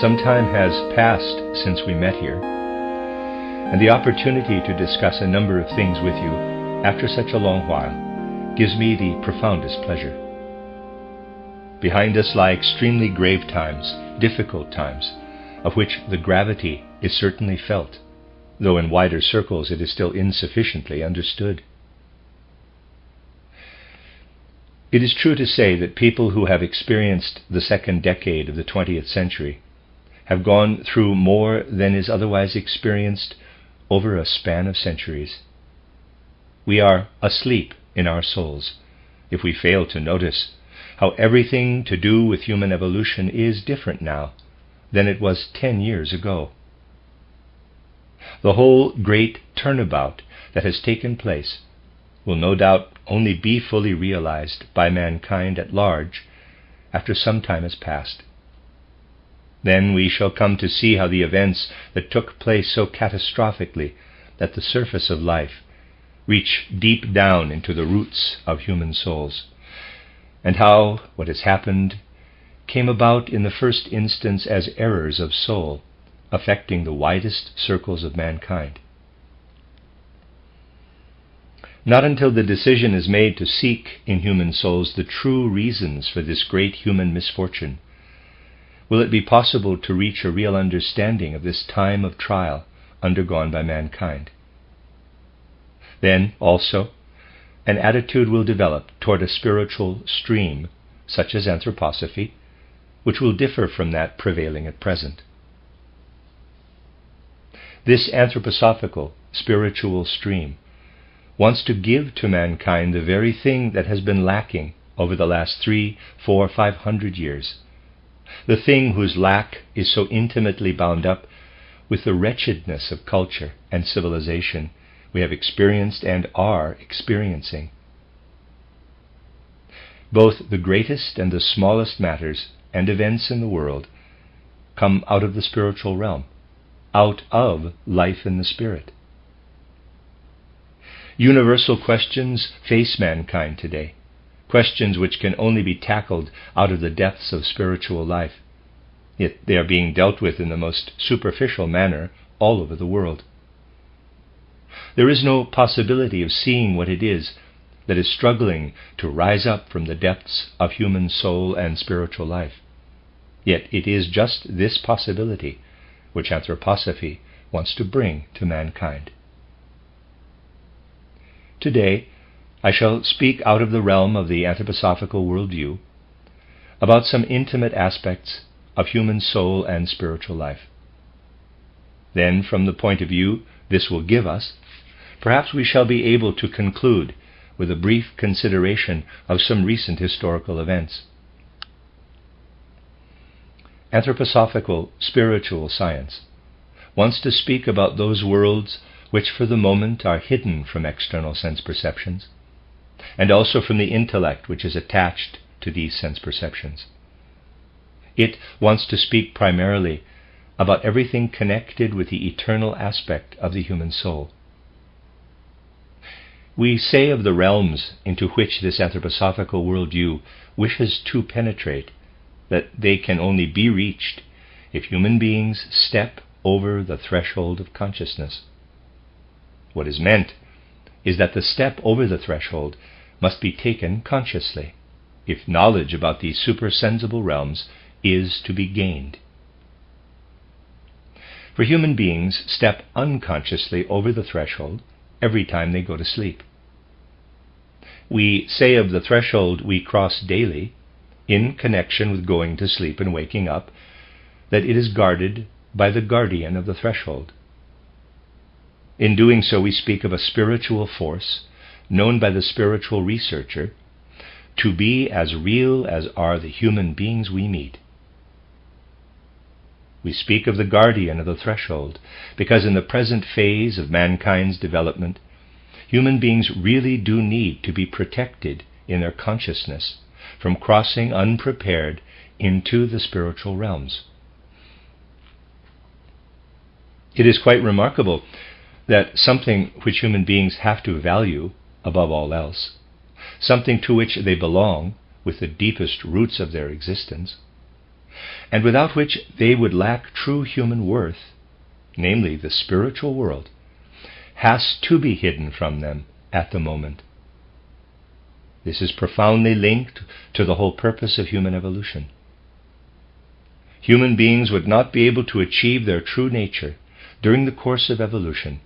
Some time has passed since we met here, and the opportunity to discuss a number of things with you after such a long while gives me the profoundest pleasure. Behind us lie extremely grave times, difficult times, of which the gravity is certainly felt, though in wider circles it is still insufficiently understood. It is true to say that people who have experienced the second decade of the 20th century have gone through more than is otherwise experienced over a span of centuries. We are asleep in our souls if we fail to notice how everything to do with human evolution is different now than it was 10 years ago. The whole great turnabout that has taken place will no doubt only be fully realized by mankind at large after some time has passed. Then we shall come to see how the events that took place so catastrophically at the surface of life reach deep down into the roots of human souls, and how what has happened came about in the first instance as errors of soul affecting the widest circles of mankind. Not until the decision is made to seek in human souls the true reasons for this great human misfortune will it be possible to reach a real understanding of this time of trial undergone by mankind. Then, also, an attitude will develop toward a spiritual stream, such as anthroposophy, which will differ from that prevailing at present. This anthroposophical spiritual stream wants to give to mankind the very thing that has been lacking over the last 300, 400, 500 years, the thing whose lack is so intimately bound up with the wretchedness of culture and civilization we have experienced and are experiencing. Both the greatest and the smallest matters and events in the world come out of the spiritual realm, out of life in the spirit. Universal questions face mankind today, questions which can only be tackled out of the depths of spiritual life, yet they are being dealt with in the most superficial manner all over the world. There is no possibility of seeing what it is that is struggling to rise up from the depths of human soul and spiritual life, yet it is just this possibility which anthroposophy wants to bring to mankind. Today, I shall speak out of the realm of the anthroposophical worldview about some intimate aspects of human soul and spiritual life. Then, from the point of view this will give us, perhaps we shall be able to conclude with a brief consideration of some recent historical events. Anthroposophical spiritual science wants to speak about those worlds which for the moment are hidden from external sense perceptions, and also from the intellect which is attached to these sense perceptions. It wants to speak primarily about everything connected with the eternal aspect of the human soul. We say of the realms into which this anthroposophical worldview wishes to penetrate that they can only be reached if human beings step over the threshold of consciousness. What is meant is that the step over the threshold must be taken consciously, if knowledge about these supersensible realms is to be gained. For human beings step unconsciously over the threshold every time they go to sleep. We say of the threshold we cross daily, in connection with going to sleep and waking up, that it is guarded by the guardian of the threshold. In doing so, we speak of a spiritual force known by the spiritual researcher to be as real as are the human beings we meet. We speak of the guardian of the threshold because in the present phase of mankind's development, human beings really do need to be protected in their consciousness from crossing unprepared into the spiritual realms. It is quite remarkable that something which human beings have to value above all else, something to which they belong with the deepest roots of their existence, and without which they would lack true human worth, namely the spiritual world, has to be hidden from them at the moment. This is profoundly linked to the whole purpose of human evolution. Human beings would not be able to achieve their true nature during the course of evolution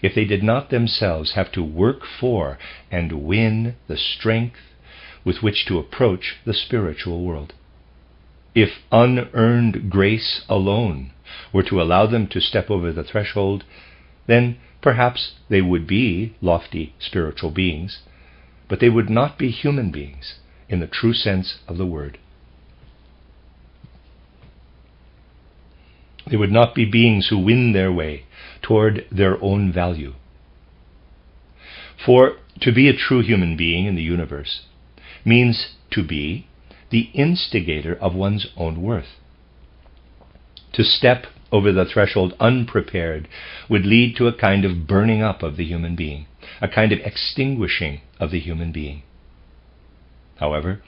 if they did not themselves have to work for and win the strength with which to approach the spiritual world. If unearned grace alone were to allow them to step over the threshold, then perhaps they would be lofty spiritual beings, but they would not be human beings in the true sense of the word. They would not be beings who win their way toward their own value. For to be a true human being in the universe means to be the instigator of one's own worth. To step over the threshold unprepared would lead to a kind of burning up of the human being, a kind of extinguishing of the human being. However,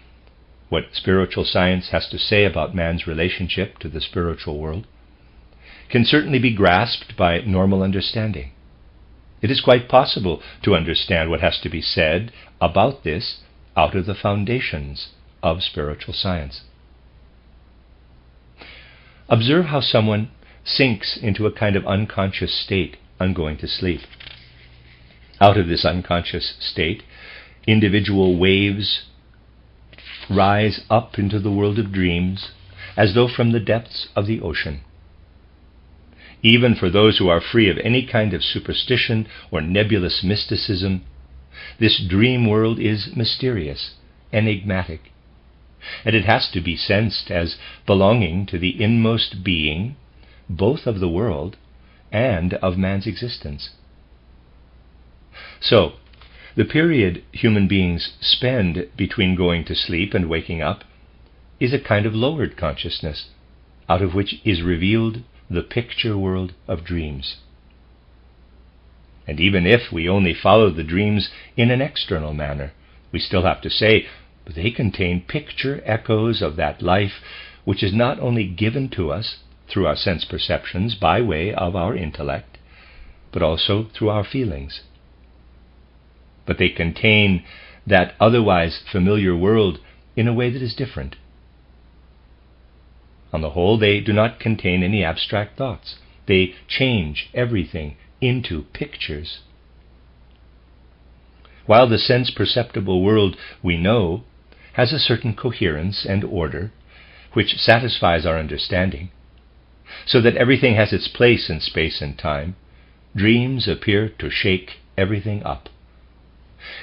what spiritual science has to say about man's relationship to the spiritual world can certainly be grasped by normal understanding. It is quite possible to understand what has to be said about this out of the foundations of spiritual science. Observe how someone sinks into a kind of unconscious state on going to sleep. Out of this unconscious state, individual waves rise up into the world of dreams as though from the depths of the ocean. Even for those who are free of any kind of superstition or nebulous mysticism, this dream world is mysterious, enigmatic, and it has to be sensed as belonging to the inmost being, both of the world and of man's existence. So, the period human beings spend between going to sleep and waking up is a kind of lowered consciousness, out of which is revealed the picture world of dreams. And even if we only follow the dreams in an external manner, we still have to say they contain picture echoes of that life which is not only given to us through our sense perceptions by way of our intellect, but also through our feelings. But they contain that otherwise familiar world in a way that is different. On the whole, they do not contain any abstract thoughts. They change everything into pictures. While the sense-perceptible world we know has a certain coherence and order which satisfies our understanding, so that everything has its place in space and time, dreams appear to shake everything up.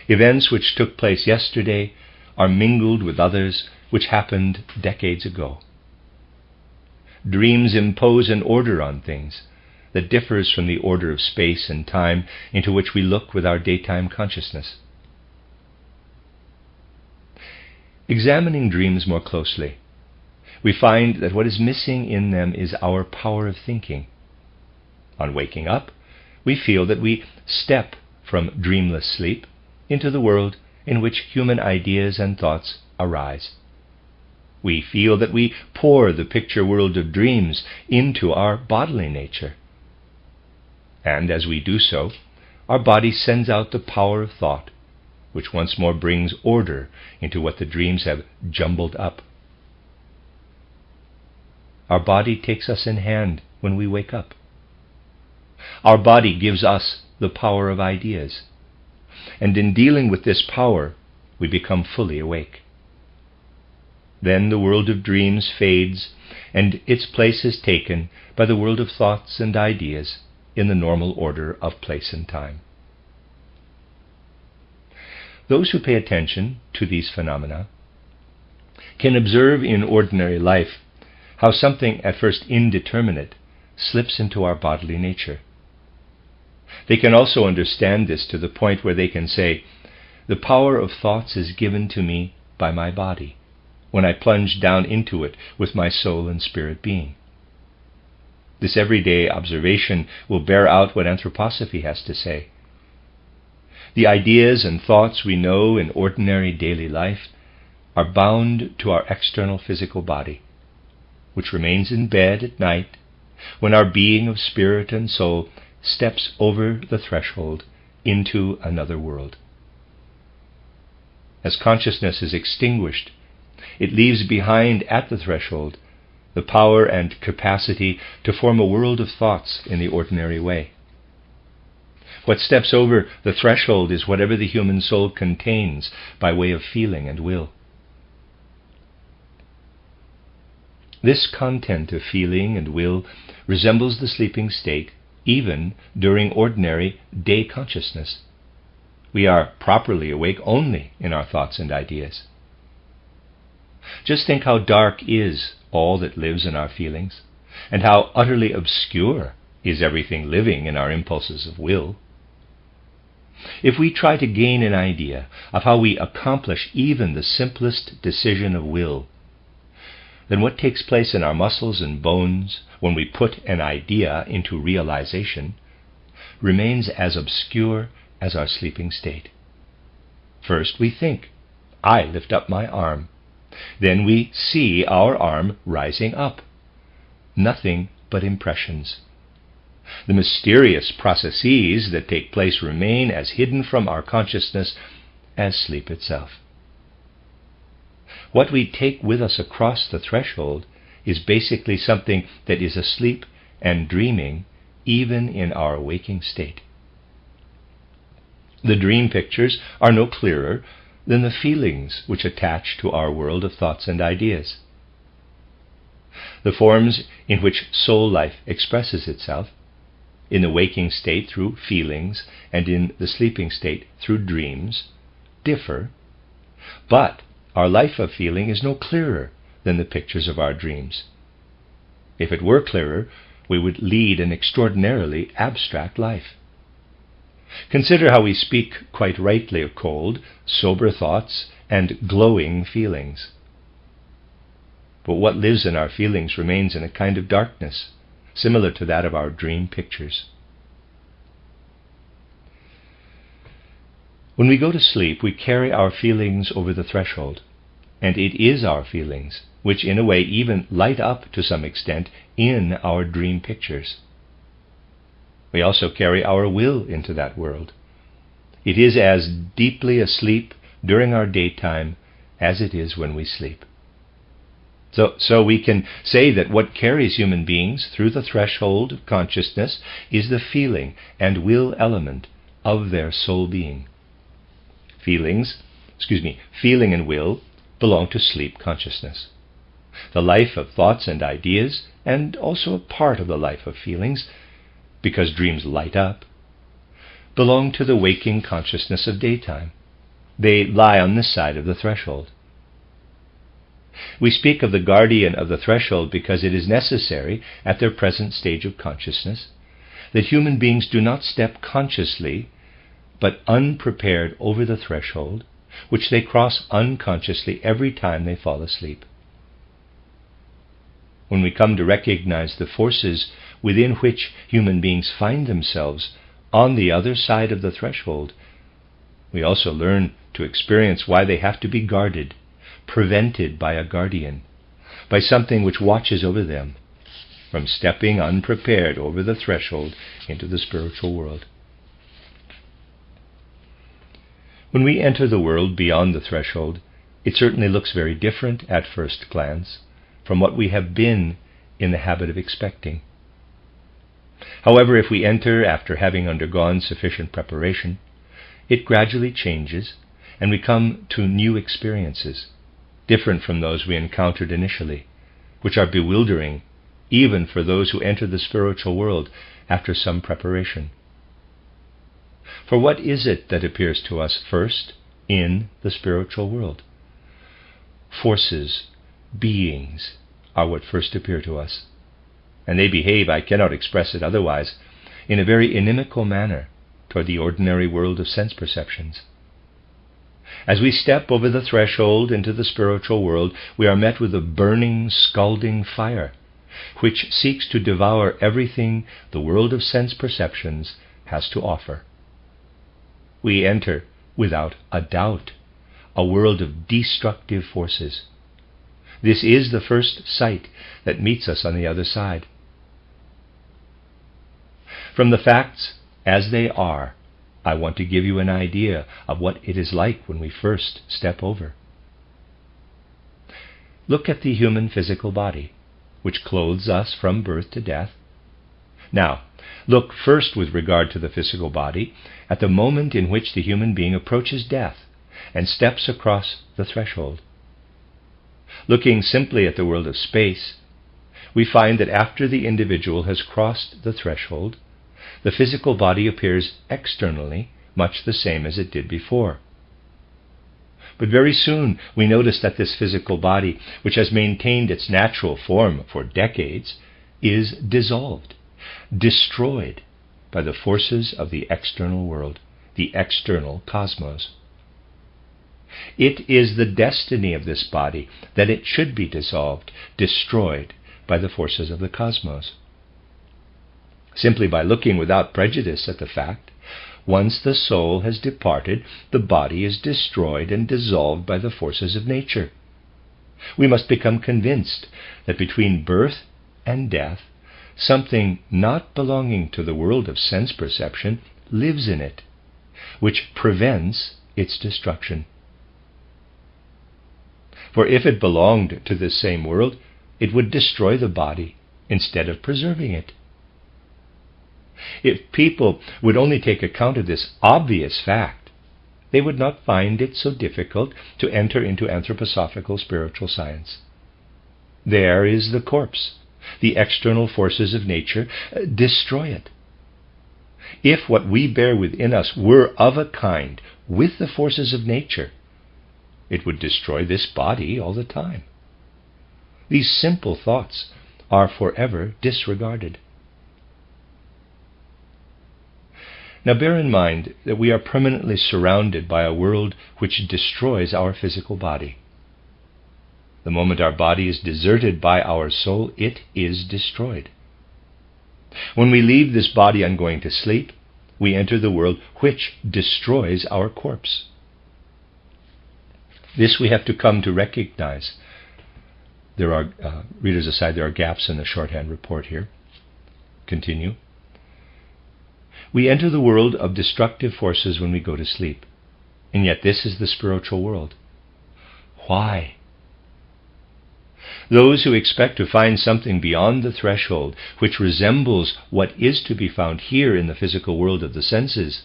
Events which took place yesterday are mingled with others which happened decades ago. Dreams impose an order on things that differs from the order of space and time into which we look with our daytime consciousness. Examining dreams more closely, we find that what is missing in them is our power of thinking. On waking up, we feel that we step from dreamless sleep into the world in which human ideas and thoughts arise. We feel that we pour the picture world of dreams into our bodily nature. And as we do so, our body sends out the power of thought, which once more brings order into what the dreams have jumbled up. Our body takes us in hand when we wake up. Our body gives us the power of ideas, and in dealing with this power, we become fully awake. Then the world of dreams fades, and its place is taken by the world of thoughts and ideas in the normal order of place and time. Those who pay attention to these phenomena can observe in ordinary life how something at first indeterminate slips into our bodily nature. They can also understand this to the point where they can say, "The power of thoughts is given to me by my body, when I plunge down into it with my soul and spirit being." This everyday observation will bear out what anthroposophy has to say. The ideas and thoughts we know in ordinary daily life are bound to our external physical body. which remains in bed at night, when our being of spirit and soul steps over the threshold into another world. As consciousness is extinguished, it leaves behind at the threshold the power and capacity to form a world of thoughts in the ordinary way. What steps over the threshold is whatever the human soul contains by way of feeling and will. This content of feeling and will resembles the sleeping state even during ordinary day consciousness. We are properly awake only in our thoughts and ideas. Just think how dark is all that lives in our feelings, and how utterly obscure is everything living in our impulses of will. If we try to gain an idea of how we accomplish even the simplest decision of will, then what takes place in our muscles and bones when we put an idea into realization remains as obscure as our sleeping state. First we think, I lift up my arm. Then we see our arm rising up. Nothing but impressions. The mysterious processes that take place remain as hidden from our consciousness as sleep itself. What we take with us across the threshold is basically something that is asleep and dreaming even in our waking state. The dream pictures are no clearer than the feelings which attach to our world of thoughts and ideas. The forms in which soul life expresses itself, in the waking state through feelings and in the sleeping state through dreams, differ, but our life of feeling is no clearer than the pictures of our dreams. If it were clearer, we would lead an extraordinarily abstract life. Consider how we speak quite rightly of cold, sober thoughts and glowing feelings. But what lives in our feelings remains in a kind of darkness, similar to that of our dream pictures. When we go to sleep, we carry our feelings over the threshold, and it is our feelings which in a way even light up to some extent in our dream pictures. We also carry our will into that world. It is as deeply asleep during our daytime as it is when we sleep. So we can say that what carries human beings through the threshold of consciousness is the feeling and will element of their soul being. Feeling and will belong to sleep consciousness. The life of thoughts and ideas, and also a part of the life of feelings, because dreams light up, belong to the waking consciousness of daytime. They lie on this side of the threshold. We speak of the guardian of the threshold because it is necessary at their present stage of consciousness that human beings do not step consciously but unprepared over the threshold, which they cross unconsciously every time they fall asleep. When we come to recognize the forces within which human beings find themselves on the other side of the threshold, we also learn to experience why they have to be guarded, prevented by a guardian, by something which watches over them from stepping unprepared over the threshold into the spiritual world. When we enter the world beyond the threshold, it certainly looks very different at first glance from what we have been in the habit of expecting. However, if we enter after having undergone sufficient preparation, it gradually changes and we come to new experiences, different from those we encountered initially, which are bewildering even for those who enter the spiritual world after some preparation. For what is it that appears to us first in the spiritual world? Forces, beings, are what first appear to us, and they behave, I cannot express it otherwise, in a very inimical manner toward the ordinary world of sense perceptions. As we step over the threshold into the spiritual world, we are met with a burning, scalding fire, which seeks to devour everything the world of sense perceptions has to offer. We enter, without a doubt, a world of destructive forces. This is the first sight that meets us on the other side. From the facts as they are, I want to give you an idea of what it is like when we first step over. Look at the human physical body, which clothes us from birth to death. Now, look first with regard to the physical body at the moment in which the human being approaches death and steps across the threshold. Looking simply at the world of space, we find that after the individual has crossed the threshold, the physical body appears externally much the same as it did before. But very soon we notice that this physical body, which has maintained its natural form for decades, is dissolved, destroyed by the forces of the external world, the external cosmos. It is the destiny of this body that it should be dissolved, destroyed by the forces of the cosmos. Simply by looking without prejudice at the fact, once the soul has departed, the body is destroyed and dissolved by the forces of nature. We must become convinced that between birth and death, something not belonging to the world of sense perception lives in it, which prevents its destruction. For if it belonged to this same world, it would destroy the body instead of preserving it. If people would only take account of this obvious fact, they would not find it so difficult to enter into anthroposophical spiritual science. There is the corpse. The external forces of nature destroy it. If what we bear within us were of a kind with the forces of nature, it would destroy this body all the time. These simple thoughts are forever disregarded. Now bear in mind that we are permanently surrounded by a world which destroys our physical body. The moment our body is deserted by our soul, it is destroyed. When we leave this body on going to sleep, we enter the world which destroys our corpse. This we have to come to recognize. There are, readers aside, there are gaps in the shorthand report here. Continue. We enter the world of destructive forces when we go to sleep, and yet this is the spiritual world. Why? Those who expect to find something beyond the threshold which resembles what is to be found here in the physical world of the senses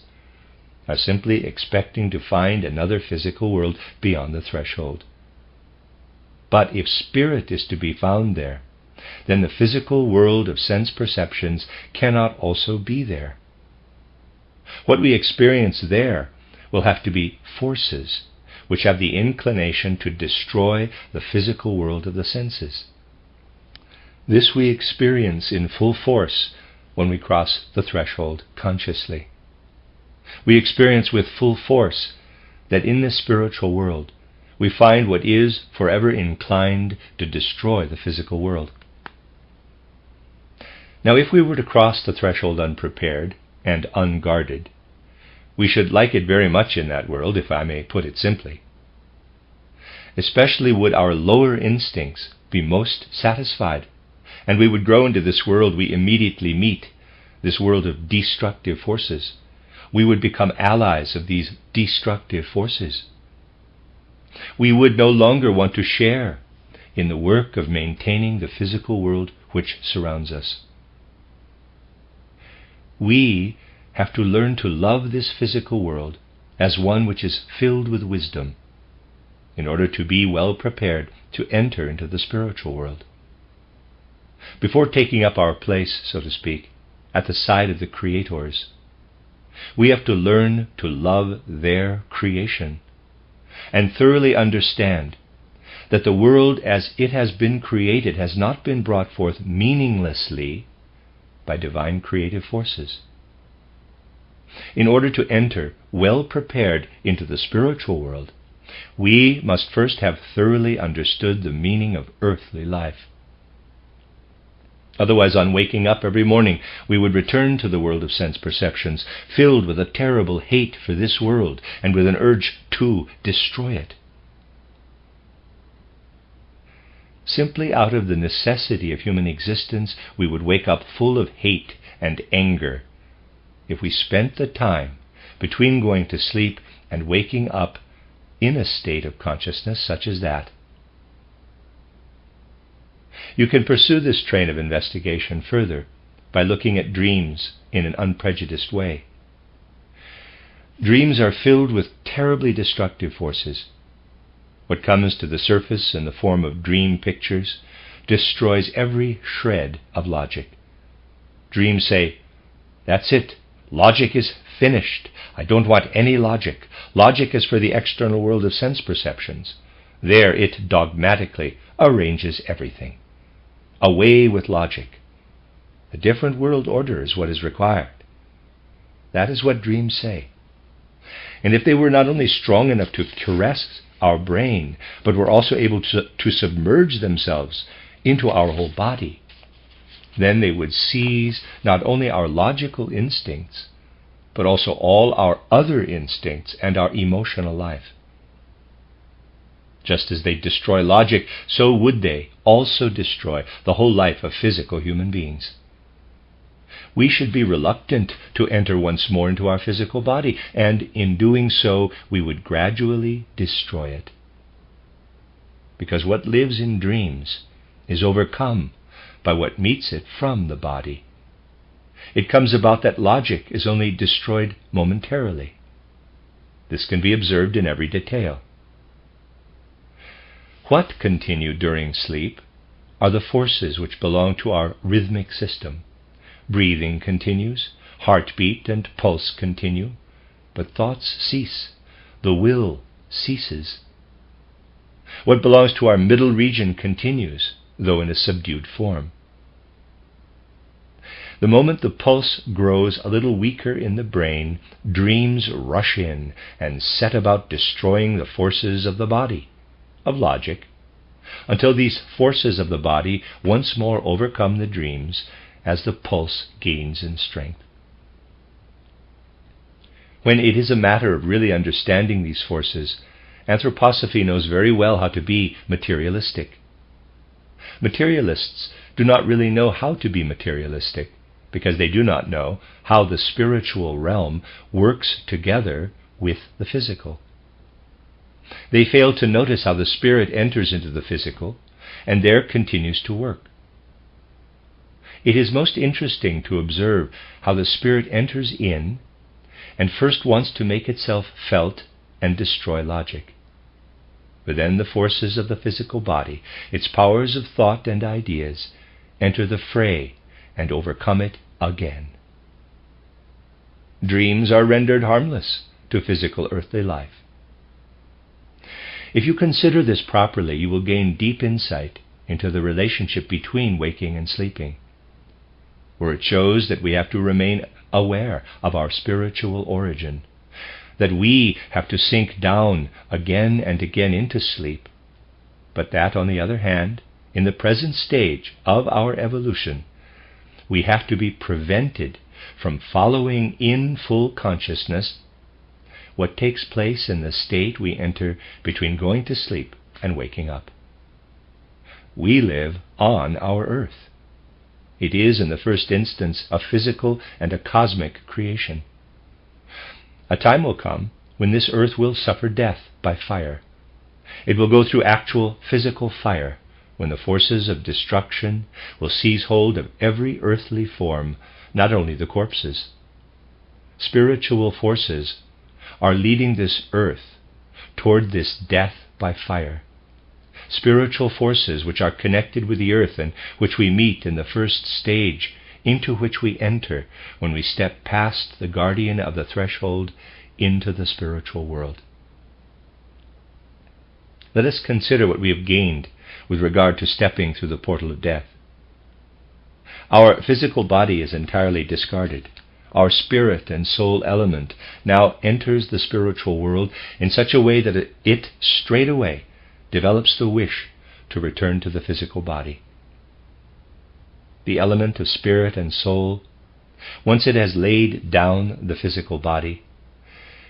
are simply expecting to find another physical world beyond the threshold. But if spirit is to be found there, then the physical world of sense perceptions cannot also be there. What we experience there will have to be forces which have the inclination to destroy the physical world of the senses. This we experience in full force when we cross the threshold consciously. We experience with full force that in this spiritual world we find what is forever inclined to destroy the physical world. Now, if we were to cross the threshold unprepared and unguarded, we should like it very much in that world, if I may put it simply. Especially would our lower instincts be most satisfied, and we would grow into this world we immediately meet, this world of destructive forces. We would become allies of these destructive forces. We would no longer want to share in the work of maintaining the physical world which surrounds us. We have to learn to love this physical world as one which is filled with wisdom, in order to be well prepared to enter into the spiritual world. Before taking up our place, so to speak, at the side of the creators, we have to learn to love their creation and thoroughly understand that the world as it has been created has not been brought forth meaninglessly by divine creative forces. In order to enter well prepared into the spiritual world, we must first have thoroughly understood the meaning of earthly life. Otherwise, on waking up every morning, we would return to the world of sense perceptions, filled with a terrible hate for this world and with an urge to destroy it. Simply out of the necessity of human existence, we would wake up full of hate and anger if we spent the time between going to sleep and waking up in a state of consciousness such as that. You can pursue this train of investigation further by looking at dreams in an unprejudiced way. Dreams are filled with terribly destructive forces. What comes to the surface in the form of dream pictures destroys every shred of logic. Dreams say, "That's it. Logic is finished. I don't want any logic. Logic is for the external world of sense perceptions. There it dogmatically arranges everything. Away with logic. A different world order is what is required." That is what dreams say. And if they were not only strong enough to caress our brain, but were also able to submerge themselves into our whole body, then they would seize not only our logical instincts, but also all our other instincts and our emotional life. Just as they destroy logic, so would they also destroy the whole life of physical human beings. We should be reluctant to enter once more into our physical body, and in doing so, we would gradually destroy it. Because what lives in dreams is overcome by what meets it from the body. It comes about that logic is only destroyed momentarily. This can be observed in every detail. What continue during sleep are the forces which belong to our rhythmic system. Breathing continues, heartbeat and pulse continue, but thoughts cease, the will ceases. What belongs to our middle region continues, though in a subdued form. The moment the pulse grows a little weaker in the brain, dreams rush in and set about destroying the forces of the body, of logic, until these forces of the body once more overcome the dreams as the pulse gains in strength. When it is a matter of really understanding these forces, anthroposophy knows very well how to be materialistic. Materialists do not really know how to be materialistic, because they do not know how the spiritual realm works together with the physical. They fail to notice how the spirit enters into the physical and there continues to work. It is most interesting to observe how the spirit enters in and first wants to make itself felt and destroy logic. But then the forces of the physical body, its powers of thought and ideas, enter the fray and overcome it again. Dreams are rendered harmless to physical earthly life. If you consider this properly, you will gain deep insight into the relationship between waking and sleeping, where it shows that we have to remain aware of our spiritual origin, that we have to sink down again and again into sleep, but that, on the other hand, in the present stage of our evolution, we have to be prevented from following in full consciousness what takes place in the state we enter between going to sleep and waking up. We live on our earth. It is, in the first instance, a physical and a cosmic creation. A time will come when this earth will suffer death by fire. It will go through actual physical fire, when the forces of destruction will seize hold of every earthly form, not only the corpses. Spiritual forces are leading this earth toward this death by fire. Spiritual forces which are connected with the earth and which we meet in the first stage, into which we enter when we step past the guardian of the threshold into the spiritual world. Let us consider what we have gained with regard to stepping through the portal of death. Our physical body is entirely discarded. Our spirit and soul element now enters the spiritual world in such a way that it straightaway develops the wish to return to the physical body. The element of spirit and soul, once it has laid down the physical body,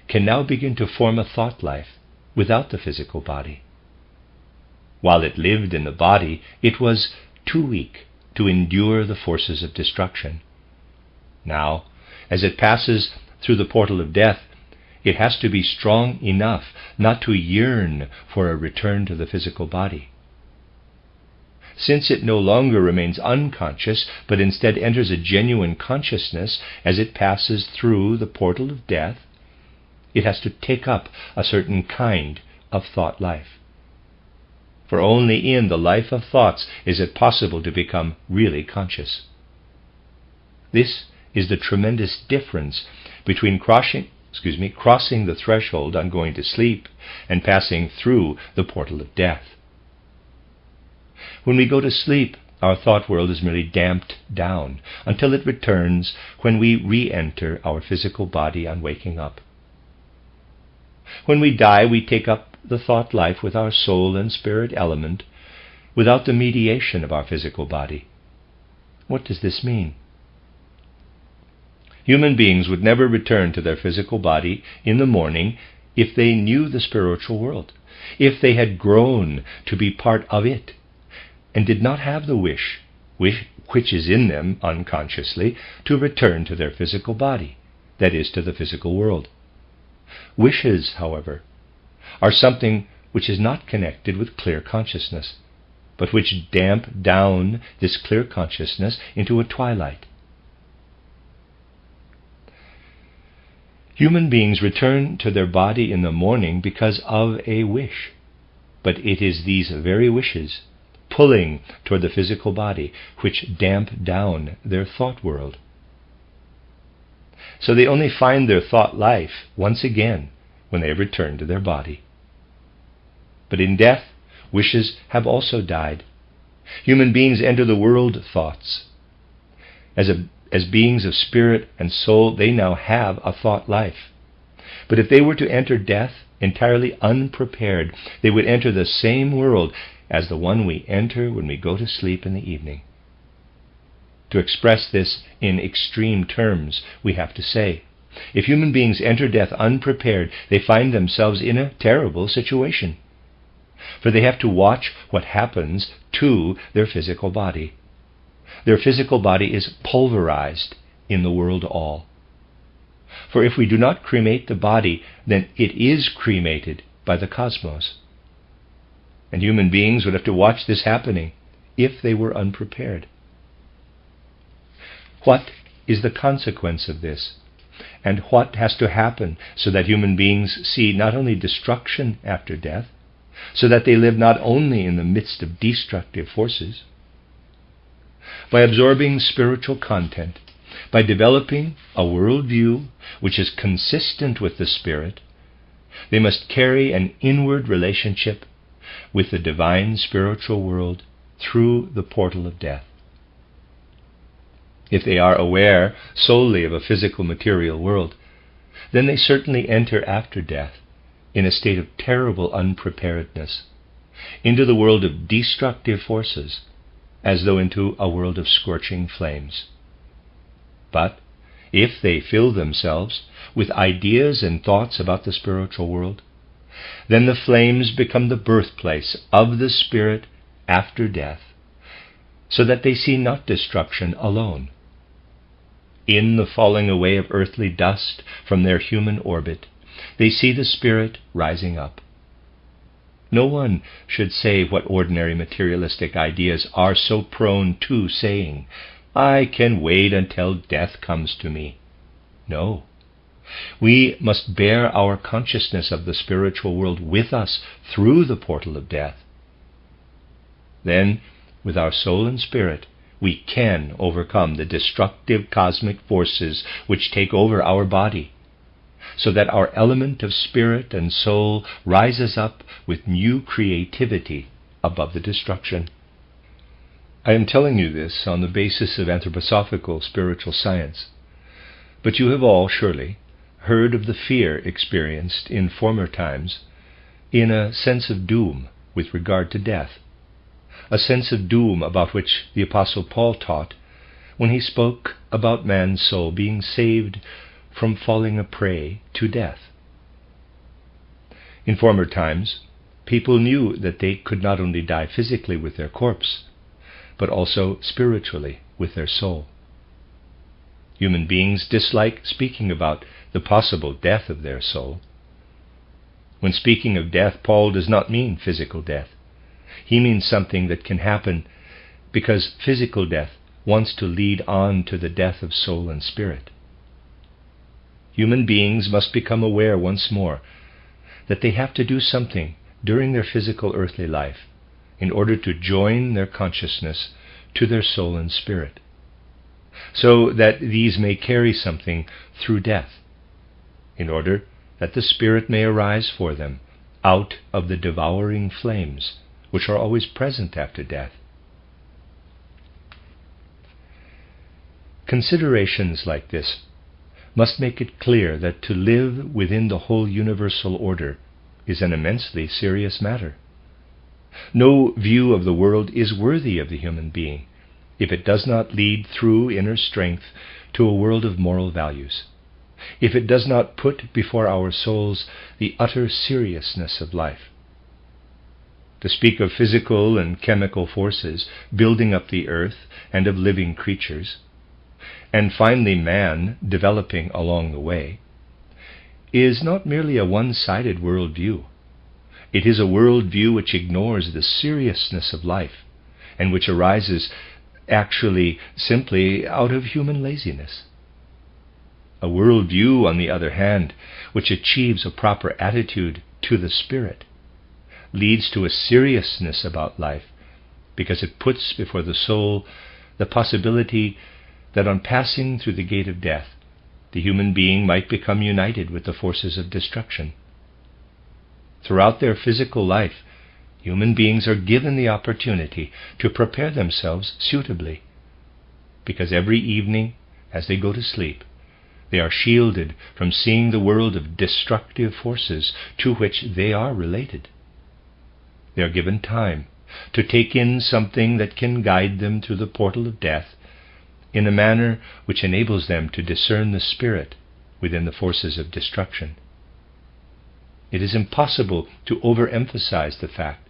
can now begin to form a thought life without the physical body. While it lived in the body, it was too weak to endure the forces of destruction. Now, as it passes through the portal of death, it has to be strong enough not to yearn for a return to the physical body. Since it no longer remains unconscious, but instead enters a genuine consciousness as it passes through the portal of death, it has to take up a certain kind of thought life. For only in the life of thoughts is it possible to become really conscious. This is the tremendous difference between crossing the threshold on going to sleep and passing through the portal of death. When we go to sleep, our thought world is merely damped down until it returns when we re-enter our physical body on waking up. When we die, we take up the thought life with our soul and spirit element without the mediation of our physical body. What does this mean? Human beings would never return to their physical body in the morning if they knew the spiritual world, if they had grown to be part of it, and did not have the wish which is in them unconsciously to return to their physical body, that is, to the physical world. Wishes, however, are something which is not connected with clear consciousness, but which damp down this clear consciousness into a twilight. Human beings return to their body in the morning because of a wish, but it is these very wishes, pulling toward the physical body, which damp down their thought world. So they only find their thought life once again when they return to their body. But in death, wishes have also died. Human beings enter the world thoughts. As beings of spirit and soul, they now have a thought life. But if they were to enter death entirely unprepared, they would enter the same world as the one we enter when we go to sleep in the evening. To express this in extreme terms, we have to say, if human beings enter death unprepared, they find themselves in a terrible situation. For they have to watch what happens to their physical body. Their physical body is pulverized in the world all. For if we do not cremate the body, then it is cremated by the cosmos. And human beings would have to watch this happening if they were unprepared. What is the consequence of this? And what has to happen so that human beings see not only destruction after death, so that they live not only in the midst of destructive forces? By absorbing spiritual content, by developing a worldview which is consistent with the Spirit, they must carry an inward relationship with the divine spiritual world through the portal of death. If they are aware solely of a physical material world, then they certainly enter after death in a state of terrible unpreparedness, into the world of destructive forces, as though into a world of scorching flames. But if they fill themselves with ideas and thoughts about the spiritual world, then the flames become the birthplace of the Spirit after death, so that they see not destruction alone. In the falling away of earthly dust from their human orbit, they see the Spirit rising up. No one should say what ordinary materialistic ideas are so prone to saying, "I can wait until death comes to me." No. We must bear our consciousness of the spiritual world with us through the portal of death. Then, with our soul and spirit, we can overcome the destructive cosmic forces which take over our body, so that our element of spirit and soul rises up with new creativity above the destruction. I am telling you this on the basis of anthroposophical spiritual science, but you have all, surely, heard of the fear experienced in former times in a sense of doom with regard to death, a sense of doom about which the Apostle Paul taught when he spoke about man's soul being saved from falling a prey to death. In former times, people knew that they could not only die physically with their corpse, but also spiritually with their soul. Human beings dislike speaking about the possible death of their soul. When speaking of death, Paul does not mean physical death. He means something that can happen because physical death wants to lead on to the death of soul and spirit. Human beings must become aware once more that they have to do something during their physical earthly life in order to join their consciousness to their soul and spirit, so that these may carry something through death, in order that the spirit may arise for them out of the devouring flames which are always present after death. Considerations like this must make it clear that to live within the whole universal order is an immensely serious matter. No view of the world is worthy of the human being if it does not lead through inner strength to a world of moral values, if it does not put before our souls the utter seriousness of life. To speak of physical and chemical forces building up the earth and of living creatures, and finally man developing along the way, is not merely a one-sided worldview. It is a worldview which ignores the seriousness of life, and which arises actually simply out of human laziness. A worldview, on the other hand, which achieves a proper attitude to the spirit, leads to a seriousness about life, because it puts before the soul the possibility that on passing through the gate of death, the human being might become united with the forces of destruction. Throughout their physical life, human beings are given the opportunity to prepare themselves suitably, because every evening, as they go to sleep, they are shielded from seeing the world of destructive forces to which they are related. They are given time to take in something that can guide them through the portal of death in a manner which enables them to discern the spirit within the forces of destruction. It is impossible to overemphasize the fact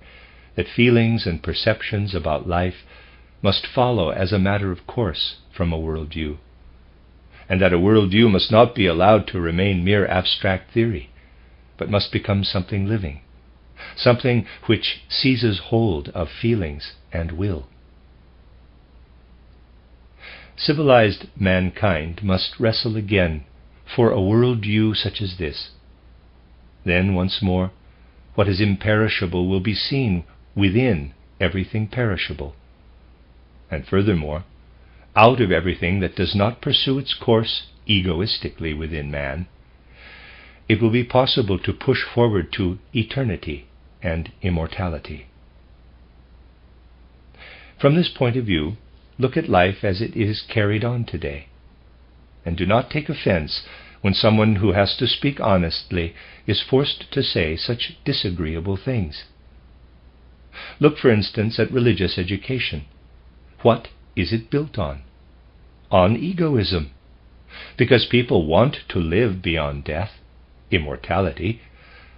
that feelings and perceptions about life must follow as a matter of course from a worldview, and that a worldview must not be allowed to remain mere abstract theory, but must become something living, something which seizes hold of feelings and will. Civilized mankind must wrestle again for a worldview such as this. Then, once more, what is imperishable will be seen within everything perishable. And furthermore, out of everything that does not pursue its course egoistically within man, it will be possible to push forward to eternity and immortality. From this point of view, look at life as it is carried on today, and do not take offense when someone who has to speak honestly is forced to say such disagreeable things. Look, for instance, at religious education. What is it built on? On egoism. Because people want to live beyond death, immortality,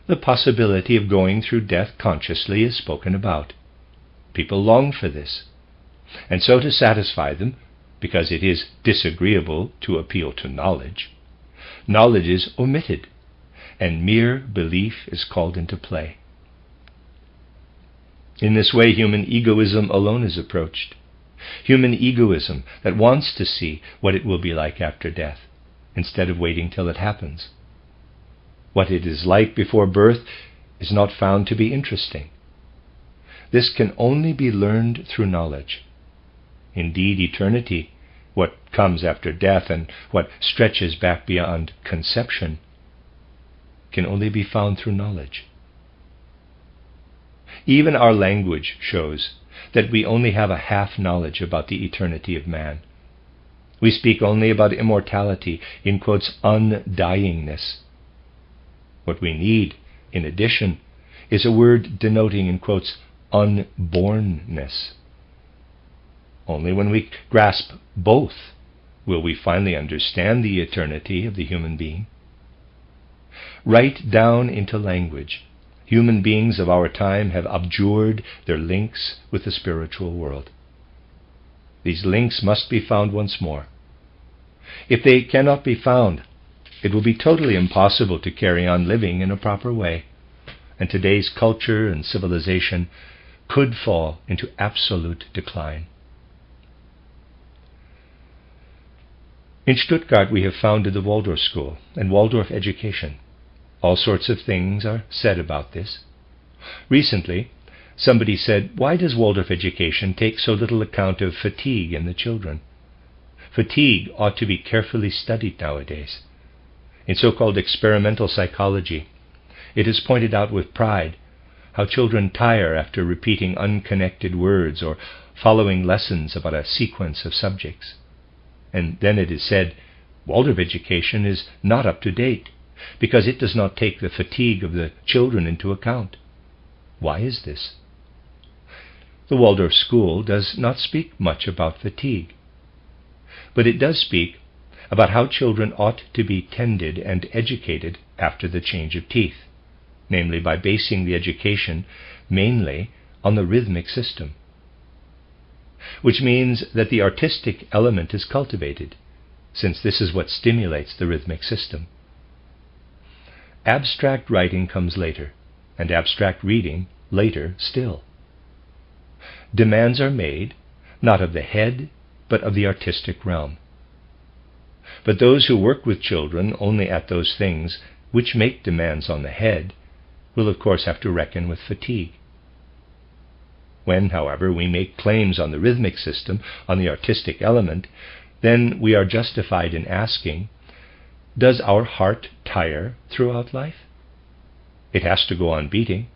the possibility of going through death consciously is spoken about. People long for this. And so to satisfy them, because it is disagreeable to appeal to knowledge, knowledge is omitted, and mere belief is called into play. In this way, human egoism alone is approached. Human egoism that wants to see what it will be like after death, instead of waiting till it happens. What it is like before birth is not found to be interesting. This can only be learned through knowledge. Indeed, eternity, what comes after death and what stretches back beyond conception, can only be found through knowledge. Even our language shows that we only have a half knowledge about the eternity of man. We speak only about immortality, in quotes, undyingness. What we need, in addition, is a word denoting, in quotes, unbornness. Only when we grasp both will we finally understand the eternity of the human being. Write down into language Human beings of our time have abjured their links with the spiritual world. These links must be found once more. If they cannot be found, it will be totally impossible to carry on living in a proper way, and today's culture and civilization could fall into absolute decline. In Stuttgart we have founded the Waldorf School and Waldorf education. All sorts of things are said about this. Recently, somebody said, "Why does Waldorf education take so little account of fatigue in the children? Fatigue ought to be carefully studied nowadays. In so-called experimental psychology, it is pointed out with pride how children tire after repeating unconnected words or following lessons about a sequence of subjects. And then it is said, Waldorf education is not up to date because it does not take the fatigue of the children into account. Why is this? The Waldorf school does not speak much about fatigue, but it does speak about how children ought to be tended and educated after the change of teeth, namely by basing the education mainly on the rhythmic system, which means that the artistic element is cultivated, since this is what stimulates the rhythmic system. Abstract writing comes later, and abstract reading later still. Demands are made, not of the head, but of the artistic realm. But those who work with children only at those things which make demands on the head will of course have to reckon with fatigue. When, however, we make claims on the rhythmic system, on the artistic element, then we are justified in asking, does our heart tire throughout life? It has to go on beating,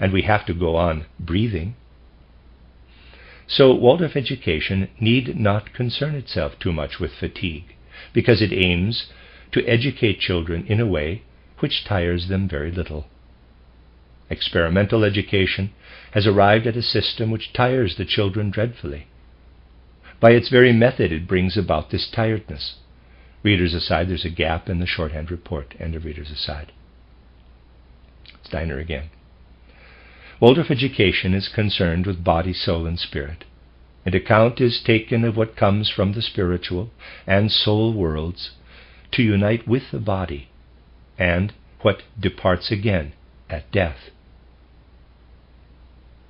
and we have to go on breathing. So Waldorf education need not concern itself too much with fatigue, because it aims to educate children in a way which tires them very little. Experimental education has arrived at a system which tires the children dreadfully. By its very method it brings about this tiredness. Readers aside, there's a gap in the shorthand report. End of readers aside. Steier again. Waldorf education is concerned with body, soul, and spirit, and account is taken of what comes from the spiritual and soul worlds to unite with the body, and what departs again at death.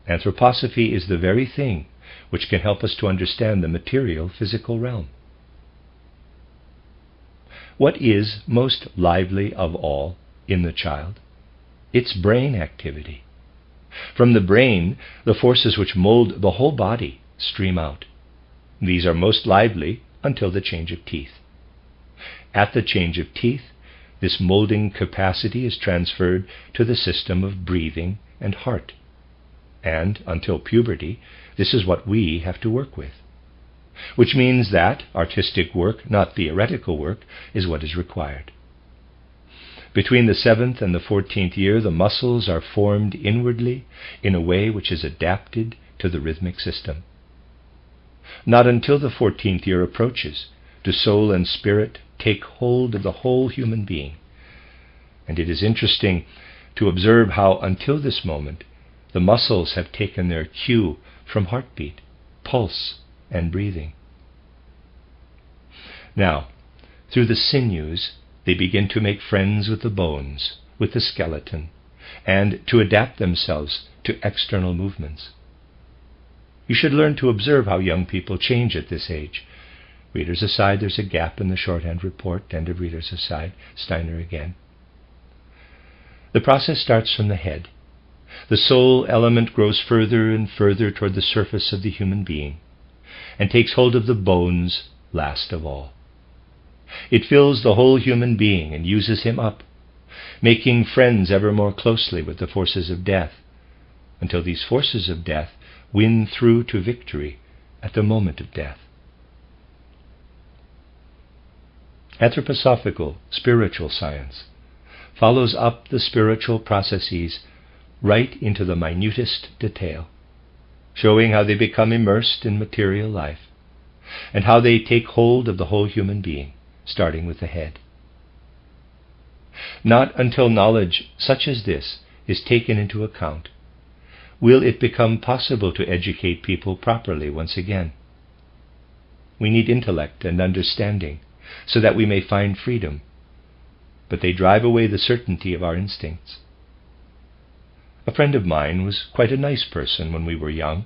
Anthroposophy is the very thing which can help us to understand the material physical realm. What is most lively of all in the child? Its brain activity. From the brain, the forces which mold the whole body stream out. These are most lively until the change of teeth. At the change of teeth, this molding capacity is transferred to the system of breathing and heart. And until puberty, this is what we have to work with, which means that artistic work, not theoretical work, is what is required. Between the 7th and the 14th year, the muscles are formed inwardly in a way which is adapted to the rhythmic system. Not until the 14th year approaches do soul and spirit take hold of the whole human being. And it is interesting to observe how until this moment the muscles have taken their cue from heartbeat, pulse, and breathing. Now, through the sinews, they begin to make friends with the bones, with the skeleton, and to adapt themselves to external movements. You should learn to observe how young people change at this age. Readers aside, there's a gap in the shorthand report. End of readers aside. Steier again. The process starts from the head. The soul element grows further and further toward the surface of the human being, and takes hold of the bones last of all. It fills the whole human being and uses him up, making friends ever more closely with the forces of death, until these forces of death win through to victory at the moment of death. Anthroposophical spiritual science follows up the spiritual processes right into the minutest detail, showing how they become immersed in material life, and how they take hold of the whole human being, starting with the head. Not until knowledge such as this is taken into account, will it become possible to educate people properly once again? We need intellect and understanding so that we may find freedom, but they drive away the certainty of our instincts. A friend of mine was quite a nice person when we were young.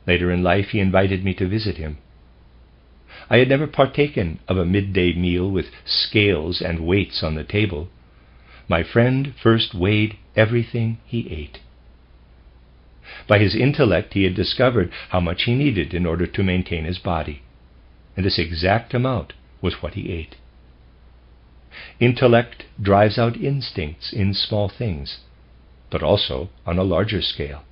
Later in life he invited me to visit him. I had never partaken of a midday meal with scales and weights on the table. My friend first weighed everything he ate. By his intellect he had discovered how much he needed in order to maintain his body, and this exact amount was what he ate. Intellect drives out instincts in small things, but also on a larger scale.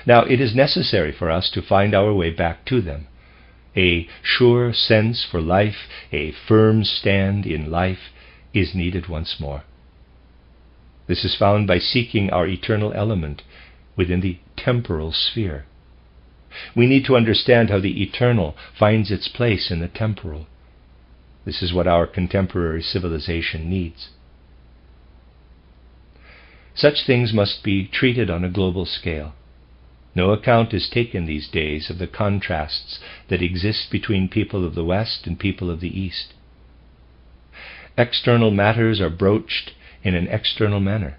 Now, it is necessary for us to find our way back to them. A sure sense for life, a firm stand in life, is needed once more. This is found by seeking our eternal element within the temporal sphere. We need to understand how the eternal finds its place in the temporal. This is what our contemporary civilization needs. Such things must be treated on a global scale. No account is taken these days of the contrasts that exist between people of the West and people of the East. External matters are broached in an external manner.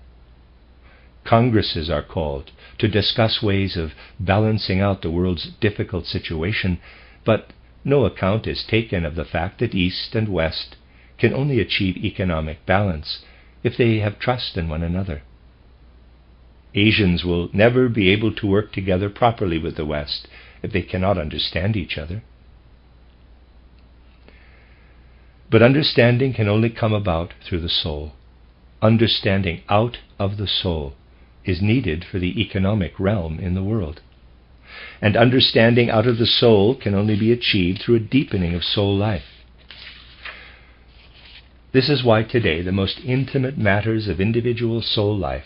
Congresses are called to discuss ways of balancing out the world's difficult situation, but no account is taken of the fact that East and West can only achieve economic balance if they have trust in one another. Asians will never be able to work together properly with the West if they cannot understand each other. But understanding can only come about through the soul. Understanding out of the soul is needed for the economic realm in the world. And understanding out of the soul can only be achieved through a deepening of soul life. This is why today the most intimate matters of individual soul life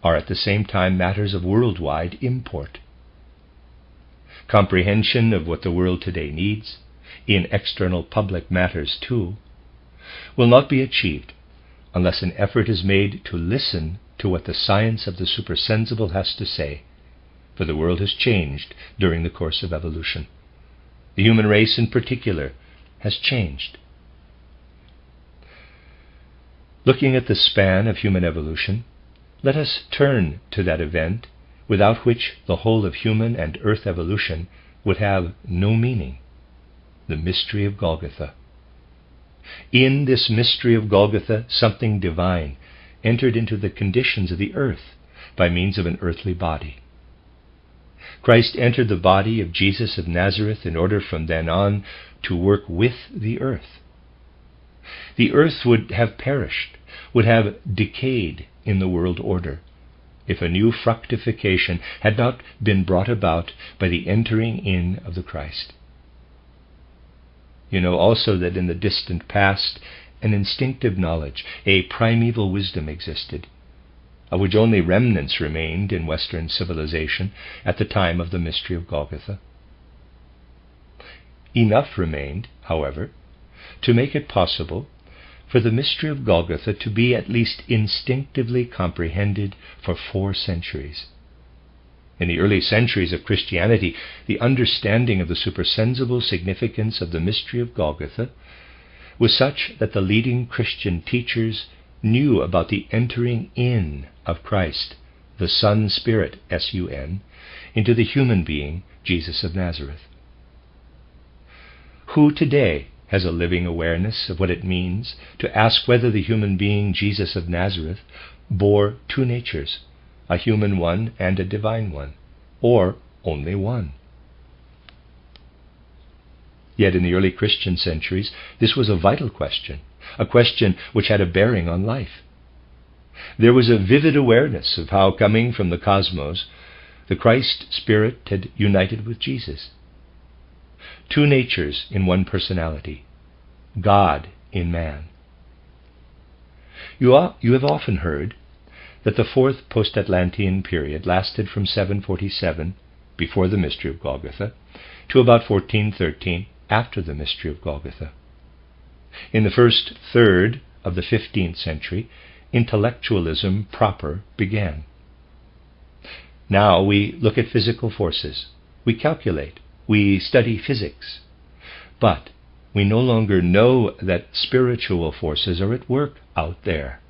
are at the same time matters of worldwide import. Comprehension of what the world today needs, in external public matters too, will not be achieved unless an effort is made to listen to what the science of the supersensible has to say, for the world has changed during the course of evolution. The human race in particular has changed. Looking at the span of human evolution, let us turn to that event without which the whole of human and earth evolution would have no meaning, the mystery of Golgotha. In this mystery of Golgotha, something divine entered into the conditions of the earth by means of an earthly body. Christ entered the body of Jesus of Nazareth in order from then on to work with the earth. The earth would have perished, would have decayed in the world order, if a new fructification had not been brought about by the entering in of the Christ. You know also that in the distant past an instinctive knowledge, a primeval wisdom existed, of which only remnants remained in Western civilization at the time of the mystery of Golgotha. Enough remained, however, to make it possible for the mystery of Golgotha to be at least instinctively comprehended for 4 centuries. In the early centuries of Christianity, the understanding of the supersensible significance of the mystery of Golgotha was such that the leading Christian teachers knew about the entering in of Christ, the Son Spirit, S-U-N, into the human being, Jesus of Nazareth. Who today has a living awareness of what it means to ask whether the human being, Jesus of Nazareth, bore 2 natures, a human one and a divine one, or only one? Yet in the early Christian centuries, this was a vital question, a question which had a bearing on life. There was a vivid awareness of how, coming from the cosmos, the Christ Spirit had united with Jesus. 2 natures in one personality, God in man. You have often heard that the 4th post-Atlantean period lasted from 747, before the mystery of Golgotha, to about 1413, after the mystery of Golgotha. In the first third of the 15th century, intellectualism proper began. Now we look at physical forces, we calculate, we study physics, but we no longer know that spiritual forces are at work out there,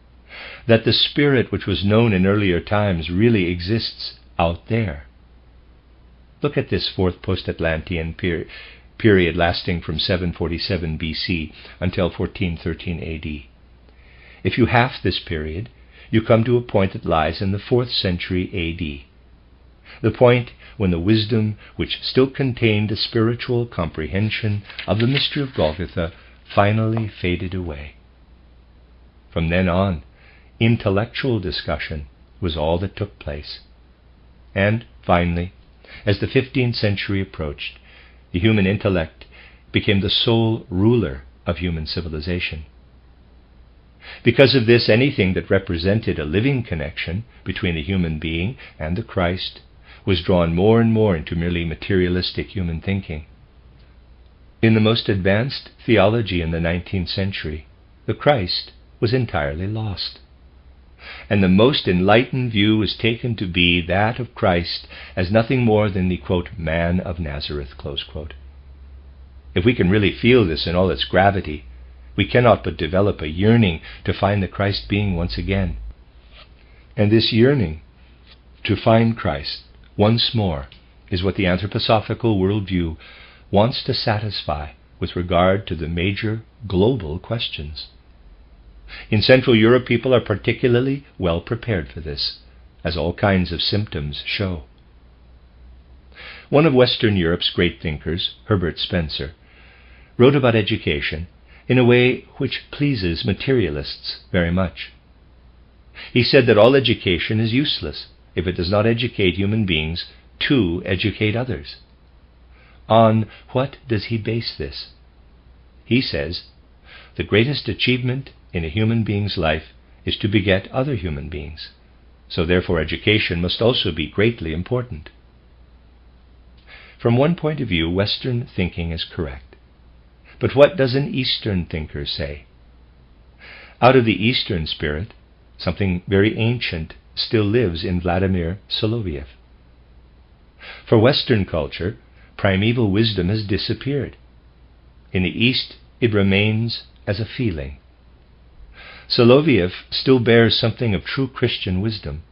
that the spirit which was known in earlier times really exists out there. Look at this fourth post-Atlantean period lasting from 747 BC until 1413 AD. If you half this period, you come to a point that lies in the 4th century AD, the point when the wisdom which still contained a spiritual comprehension of the mystery of Golgotha finally faded away. From then on, intellectual discussion was all that took place. And finally, as the 15th century approached, the human intellect became the sole ruler of human civilization. Because of this, anything that represented a living connection between the human being and the Christ was drawn more and more into merely materialistic human thinking. In the most advanced theology in the 19th century, the Christ was entirely lost. And the most enlightened view was taken to be that of Christ as nothing more than the, quote, man of Nazareth, close quote. If we can really feel this in all its gravity, we cannot but develop a yearning to find the Christ being once again. And this yearning to find Christ once more is what the anthroposophical worldview wants to satisfy with regard to the major global questions. In Central Europe, people are particularly well prepared for this, as all kinds of symptoms show. One of Western Europe's great thinkers, Herbert Spencer, wrote about education in a way which pleases materialists very much. He said that all education is useless if it does not educate human beings to educate others. On what does he base this? He says, the greatest achievement in a human being's life is to beget other human beings, so therefore education must also be greatly important. From one point of view, Western thinking is correct. But what does an Eastern thinker say? Out of the Eastern spirit, something very ancient still lives in Vladimir Soloviev. For Western culture, primeval wisdom has disappeared. In the East, it remains as a feeling. Soloviev still bears something of true Christian wisdom.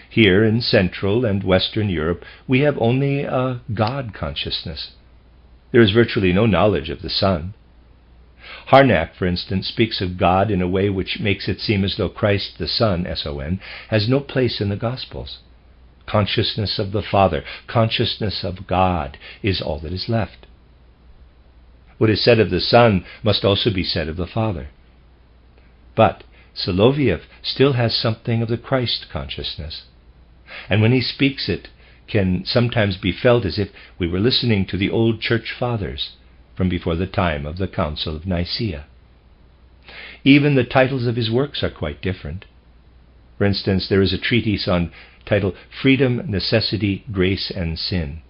Here in Central and Western Europe, we have only a God consciousness. There is virtually no knowledge of the Son. Harnack, for instance, speaks of God in a way which makes it seem as though Christ the Son, S-O-N, has no place in the Gospels. Consciousness of the Father, consciousness of God is all that is left. What is said of the Son must also be said of the Father. But Soloviev still has something of the Christ consciousness, and when he speaks it can sometimes be felt as if we were listening to the old church fathers from before the time of the Council of Nicaea. Even the titles of his works are quite different. For instance, there is a treatise titled Freedom, Necessity, Grace, and Sin.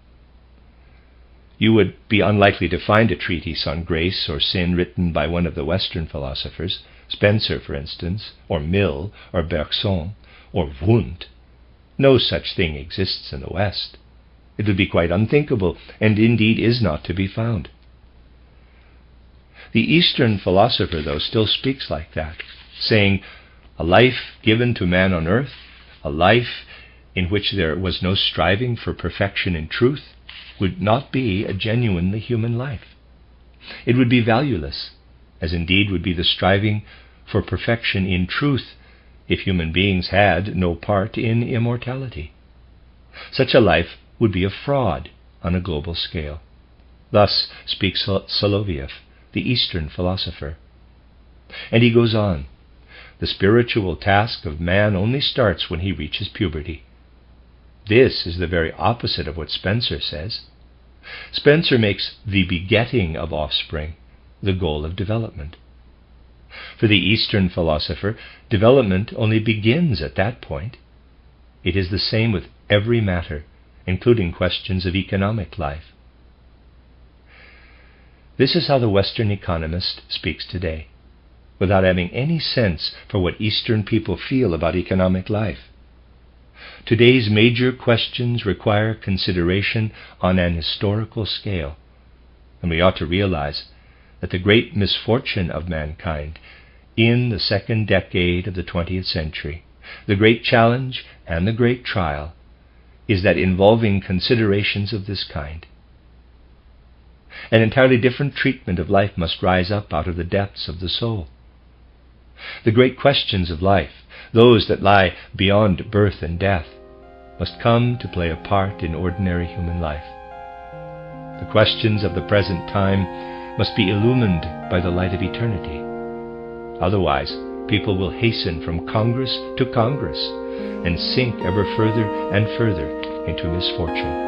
You would be unlikely to find a treatise on grace or sin written by one of the Western philosophers, Spencer, for instance, or Mill, or Bergson, or Wundt. No such thing exists in the West. It would be quite unthinkable, and indeed is not to be found. The Eastern philosopher, though, still speaks like that, saying, a life given to man on earth, a life in which there was no striving for perfection in truth, would not be a genuinely human life. It would be valueless, as indeed would be the striving for perfection in truth if human beings had no part in immortality. Such a life would be a fraud on a global scale. Thus speaks Soloviev, the Eastern philosopher. And he goes on, the spiritual task of man only starts when he reaches puberty. This is the very opposite of what Spencer says. Spencer makes the begetting of offspring the goal of development. For the Eastern philosopher, development only begins at that point. It is the same with every matter, including questions of economic life. This is how the Western economist speaks today. without having any sense for what Eastern people feel about economic life. Today's major questions require consideration on an historical scale, and we ought to realize that the great misfortune of mankind in the second decade of the 20th century, the great challenge and the great trial, is that involving considerations of this kind. An entirely different treatment of life must rise up out of the depths of the soul. The great questions of life, those that lie beyond birth and death, must come to play a part in ordinary human life. The questions of the present time must be illumined by the light of eternity. Otherwise, people will hasten from Congress to Congress and sink ever further and further into misfortune.